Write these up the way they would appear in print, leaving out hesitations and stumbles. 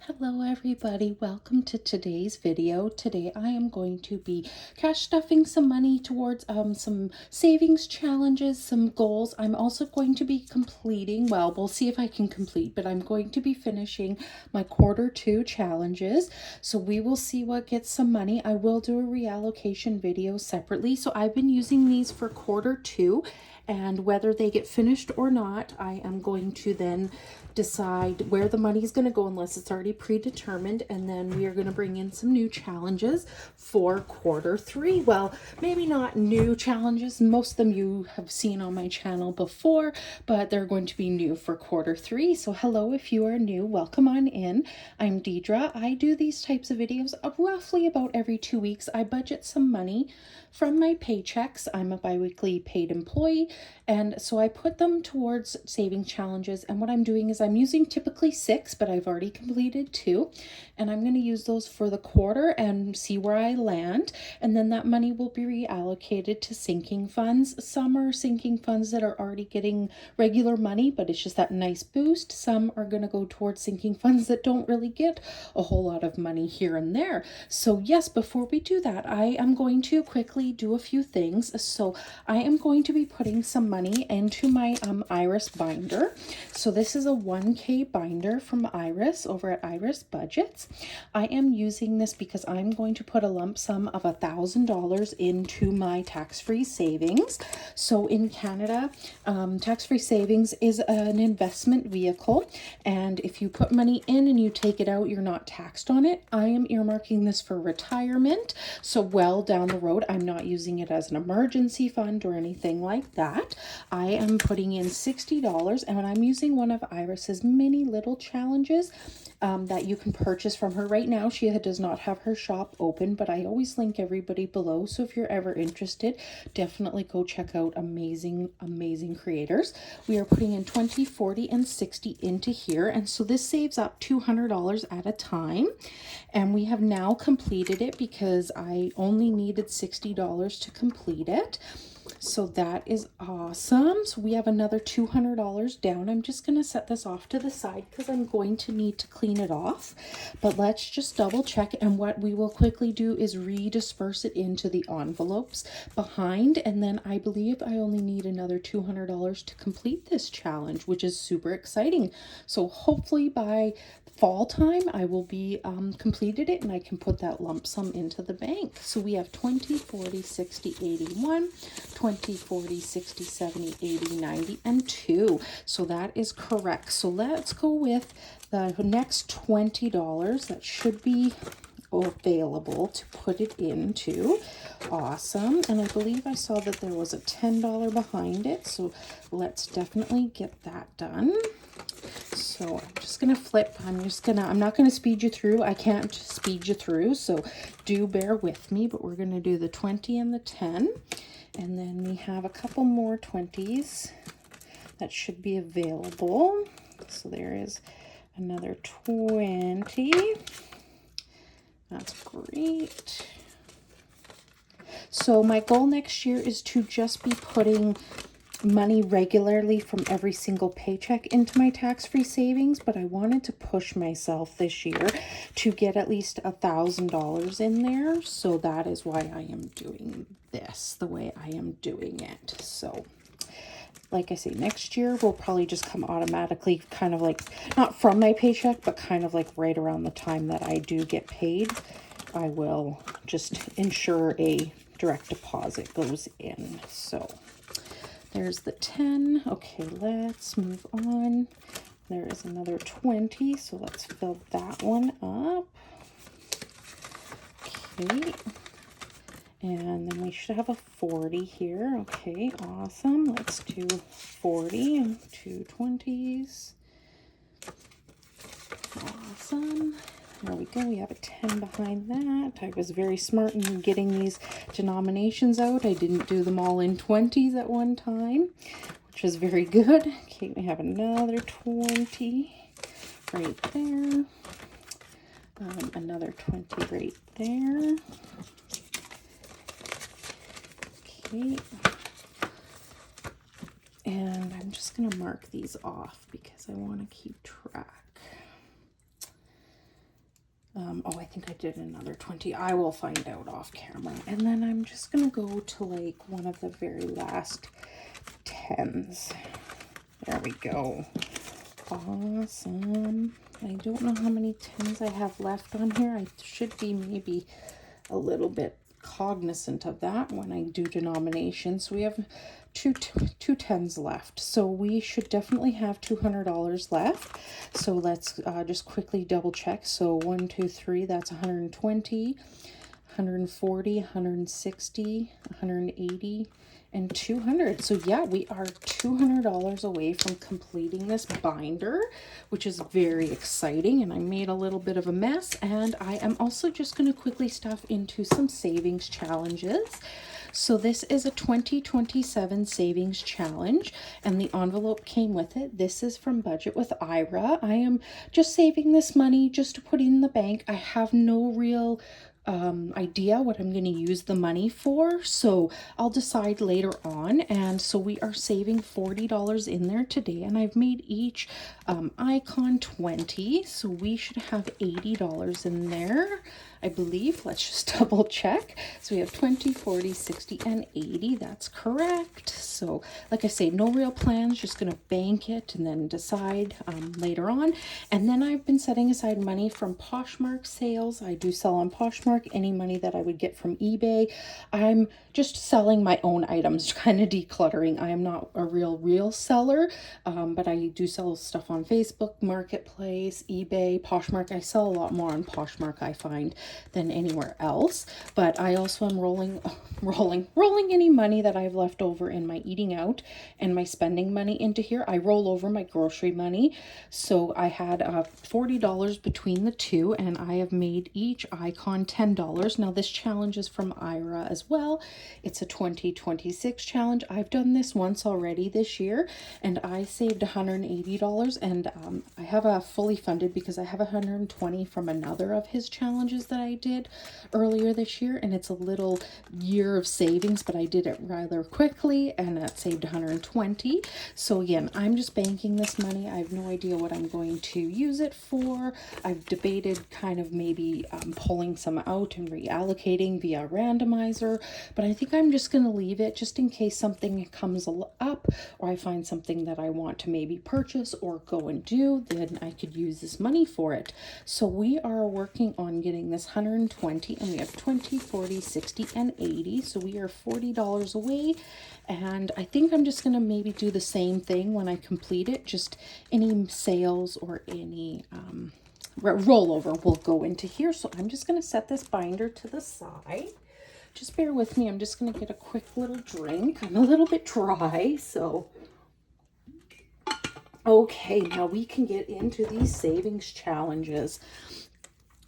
Hello everybody, welcome to today's video. Today I am going to be cash stuffing some money towards some savings challenges, some goals. I'm also going to be completing, well, we'll see if I can complete, but I'm going to be finishing my Q2 challenges. So we will see what gets some money. I will do a reallocation video separately. So I've been using these for Q2, and whether they get finished or not, I am going to then decide where the money is going to go unless it's already predetermined, and then we are going to bring in some new challenges for Q3. Well, maybe not new challenges, most of them you have seen on my channel before, but they're going to be new for Q3. So hello, if you are new, welcome on in. I'm Deidre. I do these types of videos roughly about every 2 weeks. I budget some money from my paychecks. I'm a biweekly paid employee, and so I put them towards saving challenges. And what I'm doing is I'm using typically 6, but I've already completed 2, and I'm going to use those for the quarter and see where I land. And then that money will be reallocated to sinking funds. Some are sinking funds that are already getting regular money, but it's just that nice boost. Some are going to go towards sinking funds that don't really get a whole lot of money here and there. So yes, before we do that, I am going to quickly do a few things. So I am going to be putting some money into my Iris binder. So this is a 1K binder from Iris over at Iris Budgets. I am using this because I'm going to put a lump sum of $1,000 into my tax-free savings. So in Canada, tax-free savings is an investment vehicle, and if you put money in and you take it out, you're not taxed on it. I am earmarking this for retirement, so well down the road. I'm not using it as an emergency fund or anything like that. I am putting in $60, and when I'm using one of Iris's many little challenges that you can purchase from her. Right now, she does not have her shop open, but I always link everybody below. So if you're ever interested, definitely go check out amazing creators. We are putting in 20, 40, and 60 into here. And so this saves up $200 at a time. And we have now completed it because I only needed $60 to complete it. So that is awesome. So we have another $200 down. I'm just going to set this off to the side because I'm going to need to clean it off. But let's just double check. And what we will quickly do is redisperse it into the envelopes behind. And then I believe I only need another $200 to complete this challenge, which is super exciting. So hopefully by fall time I will be completed it, and I can put that lump sum into the bank. So we have 20, 40, 60, 81, 20, 40, 60, 70, 80, 90, and 2. So that is correct. So let's go with the next $20 that should be available to put it into. Awesome. And I believe I saw that there was a $10 behind it, so let's definitely get that done. So I'm just going to flip. I'm not going to speed you through. I can't speed you through, so do bear with me, but we're going to do the 20 and the 10. And then we have a couple more 20s that should be available. So there is another 20. That's great. So my goal next year is to just be putting money regularly from every single paycheck into my tax-free savings, but I wanted to push myself this year to get at least $1,000 in there. So that is why I am doing this the way I am doing it. So like I say, next year will probably just come automatically, kind of like not from my paycheck, but kind of like right around the time that I do get paid. I will just ensure a direct deposit goes in. So there's the 10. Okay, let's move on. There is another 20, so let's fill that one up. Okay. And then we should have a 40 here. Okay, awesome. Let's do 40 and 2 20s. Awesome. There we go. We have a 10 behind that. I was very smart in getting these denominations out. I didn't do them all in 20s at one time, which is very good. Okay, we have another 20 right there. Another 20 right there. Okay. And I'm just going to mark these off because I want to keep track. Oh, I think I did another 20. I will find out off camera. And then I'm just going to go to like one of the very last tens. There we go. Awesome. I don't know how many tens I have left on here. I should be maybe a little bit cognizant of that when I do denominations. We have two tens left, so we should definitely have $200 left. So let's just quickly double check. So 1, 2, 3, that's 120, 140, 160, 180, and 200. So yeah, we are $200 away from completing this binder, which is very exciting. And I made a little bit of a mess, and I am also just going to quickly stuff into some savings challenges. So this is a 2027 savings challenge, and the envelope came with it. This is from Budget with Ira. I am just saving this money just to put in the bank. I have no real idea what I'm going to use the money for, so I'll decide later on. And so we are saving $40 in there today, and I've made each icon 20, so we should have $80 in there, I believe. Let's just double check. So we have 20, 40, 60, and 80. That's correct. So like I say, no real plans, just going to bank it and then decide later on. And then I've been setting aside money from Poshmark sales. I do sell on Poshmark. Any money that I would get from eBay, I'm just selling my own items, kind of decluttering. I am not a real seller, but I do sell stuff on Facebook Marketplace, eBay, Poshmark. I sell a lot more on Poshmark, I find, than anywhere else. But I also am rolling any money that I've left over in my eating out and my spending money into here. I roll over my grocery money. So I had $40 between the two, and I have made each icon $10. Now this challenge is from Ira as well. It's a 2026 challenge. I've done this once already this year, and I saved $180, and I have a fully funded because I have 120 from another of his challenges that I did earlier this year, and it's a little year of savings, but I did it rather quickly, and that saved 120. So again, I'm just banking this money. I have no idea what I'm going to use it for. I've debated kind of maybe pulling some out and reallocating via randomizer, but I think I'm just going to leave it just in case something comes up or I find something that I want to maybe purchase or go and do, then I could use this money for it. So we are working on getting this 120, and we have 20, 40, 60, and 80. So we are $40 away, and I think I'm just going to maybe do the same thing when I complete it. Just any sales or any rollover will go into here. So I'm just going to set this binder to the side. Just bear with me. I'm just going to get a quick little drink. I'm a little bit dry, so. Okay, now we can get into these savings challenges.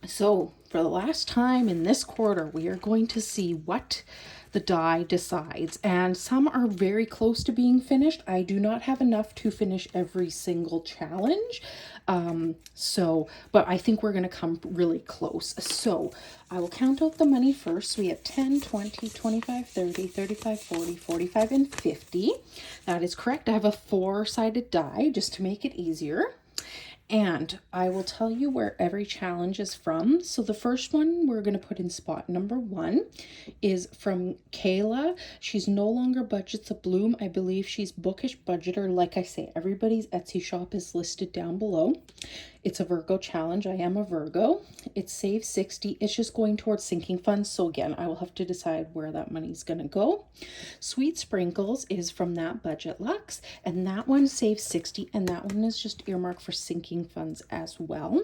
So for the last time in this quarter, we are going to see what the die decides, and some are very close to being finished. I do not have enough to finish every single challenge, but I think we're going to come really close. So I will count out the money first. We have 10, 20, 25, 30, 35, 40, 45, and 50. That is correct. I have a 4-sided die just to make it easier. And I will tell you where every challenge is from. So the first one we're going to put in spot number 1 is from Kayla. She's no longer budgets a bloom. I believe she's bookish budgeter. Like I say, everybody's Etsy shop is listed down below. It's a Virgo challenge. I am a Virgo. It saves 60. It's just going towards sinking funds. So again, I will have to decide where that money's going to go. Sweet Sprinkles is from That Budget Luxe, and that one saves 60, and that one is just earmarked for sinking funds as well.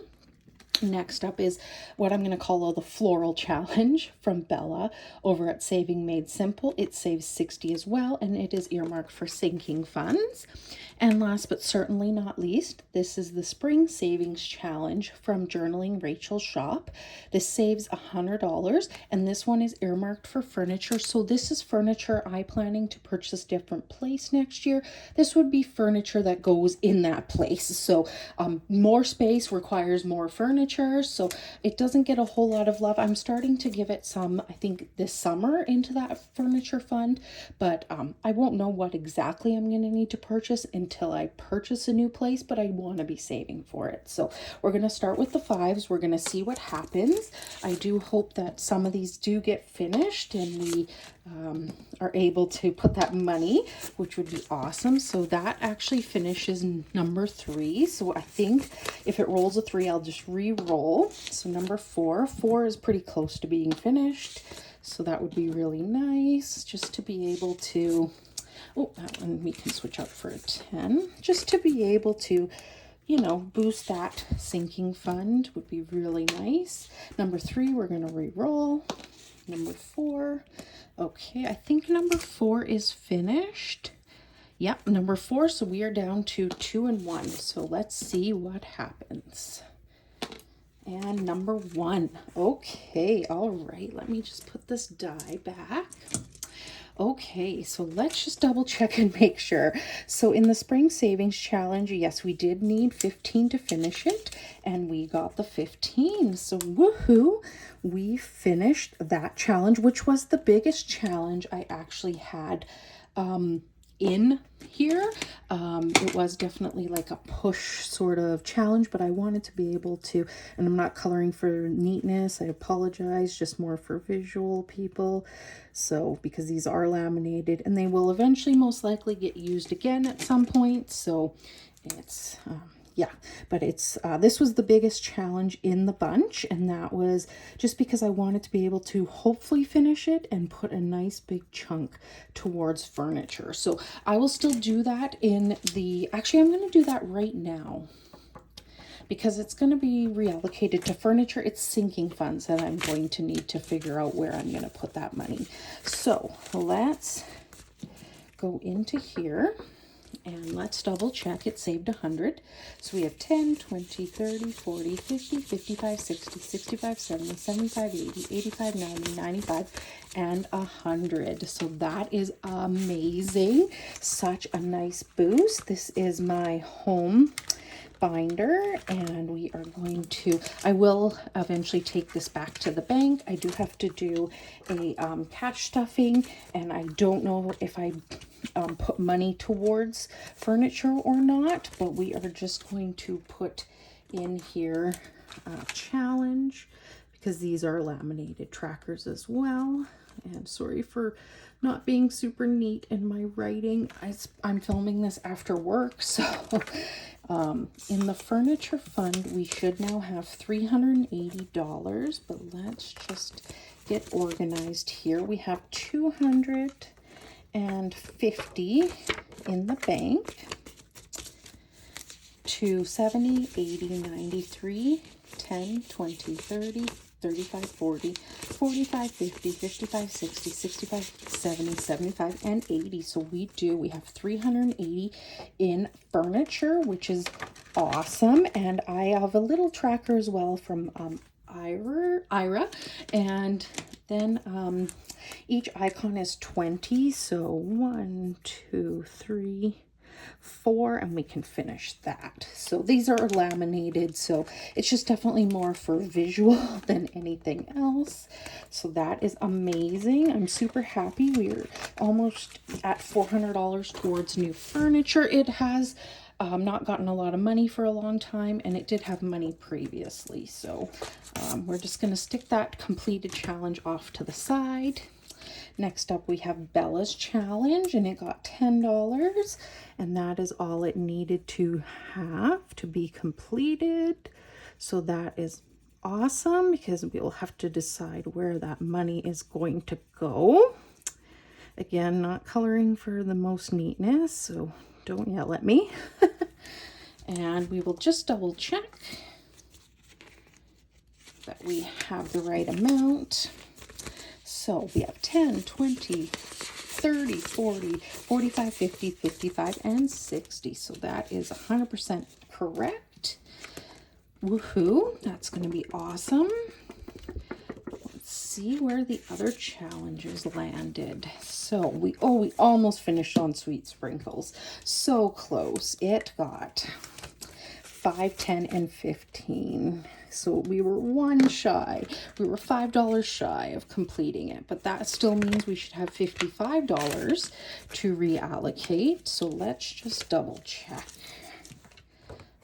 Next up is what I'm going to call the floral challenge from Bella over at Saving Made Simple. It saves 60 as well, and it is earmarked for sinking funds. And last but certainly not least, this is the Spring Savings Challenge from Journaling Rachel's Shop. This saves $100, and this one is earmarked for furniture. So this is furniture I'm planning to purchase different place next year. This would be furniture that goes in that place. So more space requires more furniture, so it doesn't get a whole lot of love. I'm starting to give it some, I think, this summer into that furniture fund, but I won't know what exactly I'm going to need to purchase until I purchase a new place, but I want to be saving for it. So we're going to start with the 5s. We're going to see what happens. I do hope that some of these do get finished and we are able to put that money, which would be awesome. So that actually finishes number 3. So I think if it rolls a 3, I'll just re-roll. So number 4. 4 is pretty close to being finished. So that would be really nice just to be able to, oh, that one we can switch out for a 10. Just to be able to, you know, boost that sinking fund would be really nice. Number 3, we're going to re-roll. Number 4. Okay, I think number 4 is finished. Yep, number 4. So we are down to 2 and 1. So let's see what happens. And number 1. Okay, all right. Let me just put this die back. Okay, so let's just double check and make sure. So in the Spring Savings Challenge, yes, we did need 15 to finish it, and we got the 15. So woohoo, we finished that challenge, which was the biggest challenge I actually had in here. It was definitely like a push sort of challenge, but I wanted to be able to, and I'm not coloring for neatness, I apologize, just more for visual people. So because these are laminated and they will eventually most likely get used again at some point, so it's yeah, but it's this was the biggest challenge in the bunch, and that was just because I wanted to be able to hopefully finish it and put a nice big chunk towards furniture. So I will still do that in the, actually I'm going to do that right now because it's going to be reallocated to furniture. It's sinking funds that I'm going to need to figure out where I'm going to put that money. So let's go into here. And let's double check. It saved 100. So we have 10, 20, 30, 40, 50, 55, 60, 65, 70, 75, 80, 85, 90, 95, and 100. So that is amazing. Such a nice boost. This is my home binder, and we are going to, I will eventually take this back to the bank. I do have to do a cash stuffing, and I don't know if I put money towards furniture or not, but we are just going to put in here a challenge because these are laminated trackers as well. And sorry for not being super neat in my writing. I'm filming this after work, so in the furniture fund we should now have $380, but let's just get organized here. We have 250 in the bank, to 70, 80, 93, 10, 20, 30, 35, 40, 45, 50, 55, 60, 65, 70, 75, and 80. So we have 380 in furniture, which is awesome. And I have a little tracker as well from Ira, and then each icon is 20. So 1, 2, 3, 4, and we can finish that. So these are laminated, so it's just definitely more for visual than anything else. So that is amazing. I'm super happy. We're almost at $400 towards new furniture. It has not gotten a lot of money for a long time, and it did have money previously. So we're just going to stick that completed challenge off to the side. Next up, we have Bella's challenge, and it got $10, and that is all it needed to have to be completed. So that is awesome because we'll have to decide where that money is going to go. Again, not coloring for the most neatness, so don't yell at me. And we will just double check that we have the right amount. So we have 10, 20, 30, 40, 45, 50, 55, and 60. So that is 100% correct. Woohoo, that's going to be awesome. Let's see where the other challenges landed. So we almost finished on Sweet Sprinkles. So close. It got 5, 10, and 15. So we were one shy. We were $5 shy of completing it, but that still means we should have $55 to reallocate. So let's just double check.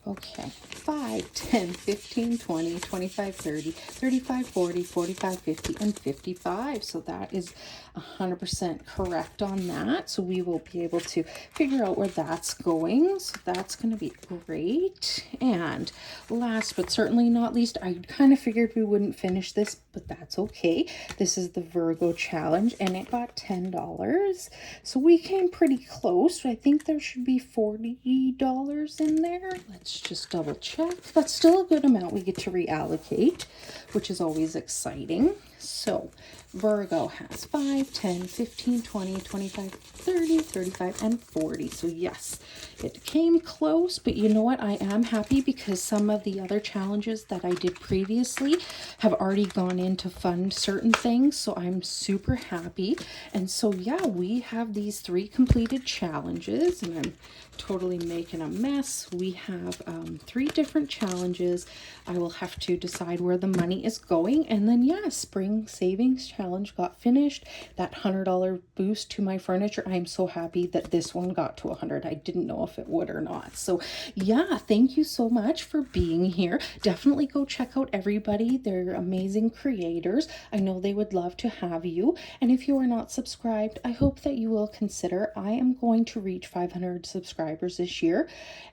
Okay, 5, 10, 15, 20, 25, 30, 35, 40, 45, 50, and 55. So that is 100% correct on that. So we will be able to figure out where that's going. So that's going to be great. And last but certainly not least, I kind of figured we wouldn't finish this, but that's okay. This is the Virgo challenge and it got $10. So we came pretty close. I think there should be $40 in there. Let's just double check. That's still a good amount we get to reallocate, which is always exciting. So Virgo has 5, 10, 15, 20, 25, 30, 35, and 40. So yes, it came close, but you know what? I am happy because some of the other challenges that I did previously have already gone in to fund certain things. So I'm super happy. And so yeah, we have these 3 completed challenges and I'm totally making a mess. We have 3 different challenges. I will have to decide where the money is going. And then yeah, spring savings challenge got finished. That $100 boost to my furniture. I'm so happy that this one got to 100. I didn't know if it would or not. So yeah, thank you so much for being here. Definitely go check out everybody. They're amazing creators. I know they would love to have you. And if you are not subscribed, I hope that you will consider. I am going to reach 500 subscribers this year.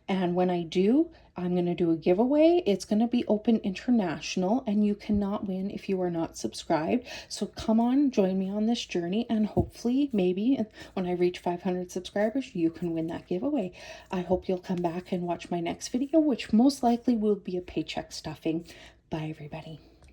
And when I do, I'm going to do a giveaway. It's going to be open international and you cannot win if you are not subscribed. So come on, join me on this journey and hopefully maybe when I reach 500 subscribers, you can win that giveaway. I hope you'll come back and watch my next video, which most likely will be a paycheck stuffing. Bye everybody.